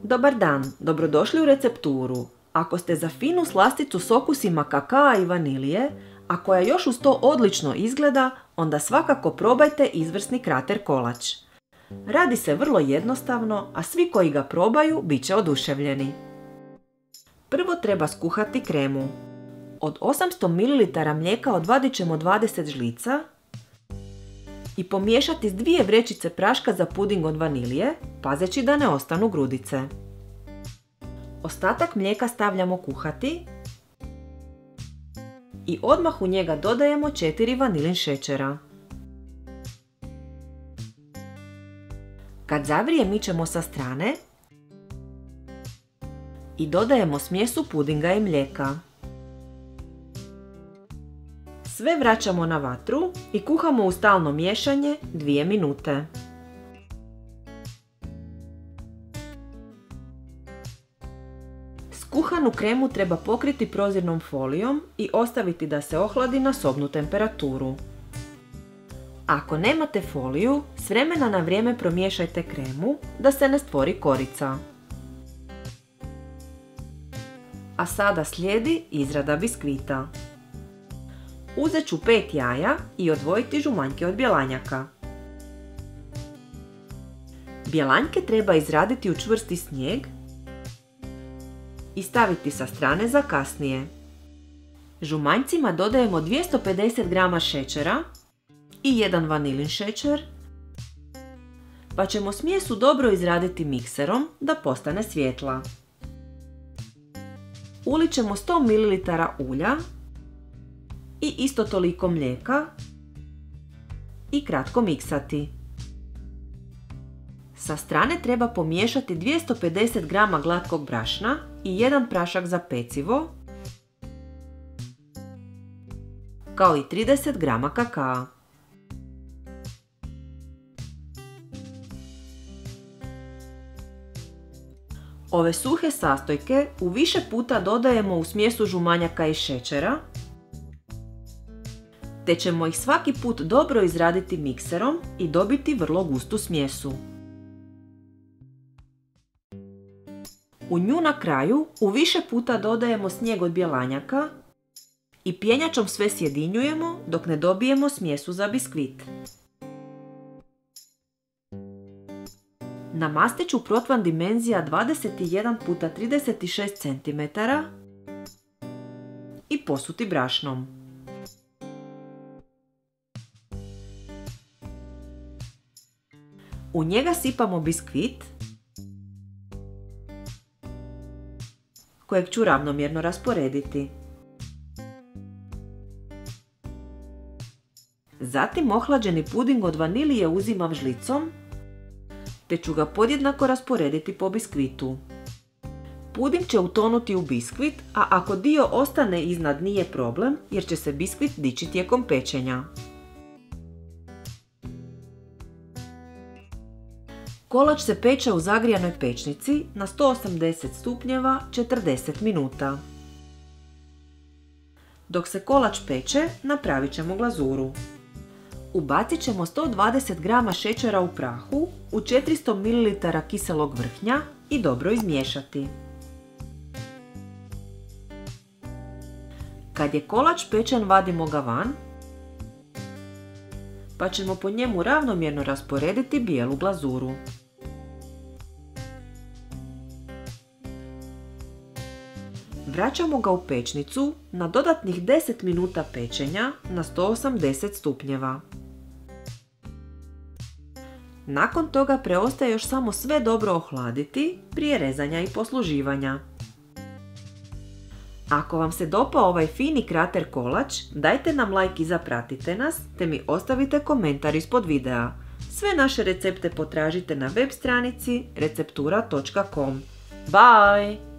Dobar dan, dobrodošli u recepturu. Ako ste za finu slasticu s okusima kakaa i vanilije, a koja još uz to odlično izgleda, onda svakako probajte izvrsni krater kolač. Radi se vrlo jednostavno, a svi koji ga probaju bit će oduševljeni. Prvo treba skuhati kremu. Od 800 ml mlijeka odvadit ćemo 20 žlica i pomiješati s 2 vrećice praška za puding od vanilije, pazeći da ne ostanu grudice. Ostatak mlijeka stavljamo kuhati i odmah u njega dodajemo 4 vanilin šećera. Kad zavrije mičemo sa strane i dodajemo smjesu pudinga i mlijeka. Sve vraćamo na vatru i kuhamo u stalno miješanje 2 minute. Skuhanu kremu treba pokriti prozirnom folijom i ostaviti da se ohladi na sobnu temperaturu. Ako nemate foliju, s vremena na vrijeme promiješajte kremu da se ne stvori korica. A sada slijedi izrada biskvita. Uzet ću 5 jaja i odvojiti žumanjke od bjelanjaka. Bjelanjke treba izraditi u čvrsti snijeg i staviti sa strane za kasnije. Žumanjcima dodajemo 250 g šećera i 1 vanilin šećer, pa ćemo smjesu dobro izraditi mikserom da postane svjetla. Ulit ćemo 100 ml ulja i isto toliko mlijeka i kratko miksati. Sa strane treba pomiješati 250 g glatkog brašna i 1 prašak za pecivo, kao i 30 g kakaa. Ove suhe sastojke u više puta dodajemo u smjesu žumanjaka i šećera, te ćemo ih svaki put dobro izraditi mikserom i dobiti vrlo gustu smjesu. U nju na kraju u više puta dodajemo snijeg od bjelanjaka i pjenjačom sve sjedinjujemo dok ne dobijemo smjesu za biskvit. Namastit ću protvan dimenzija 21 x 36 cm i posuti brašnom. U njega sipamo biskvit kojeg ću ravnomjerno rasporediti. Zatim ohlađeni puding od vanilije uzimam žlicom te ću ga podjednako rasporediti po biskvitu. Puding će utonuti u biskvit, a ako dio ostane iznad nije problem jer će se biskvit dići tijekom pečenja. Kolač se peče u zagrijanoj pečnici na 180 stupnjeva 40 minuta. Dok se kolač peče, napravit ćemo glazuru. Ubacit ćemo 120 g šećera u prahu u 400 ml kiselog vrhnja i dobro izmiješati. Kad je kolač pečen, vadimo ga van, pa ćemo po njemu ravnomjerno rasporediti bijelu glazuru. Vraćamo ga u pečnicu na dodatnih 10 minuta pečenja na 180 stupnjeva. Nakon toga preostaje još samo sve dobro ohladiti prije rezanja i posluživanja. Ako vam se dopao ovaj fini krater kolač, dajte nam like i zapratite nas, te mi ostavite komentar ispod videa. Sve naše recepte potražite na web stranici receptura.com. Bye!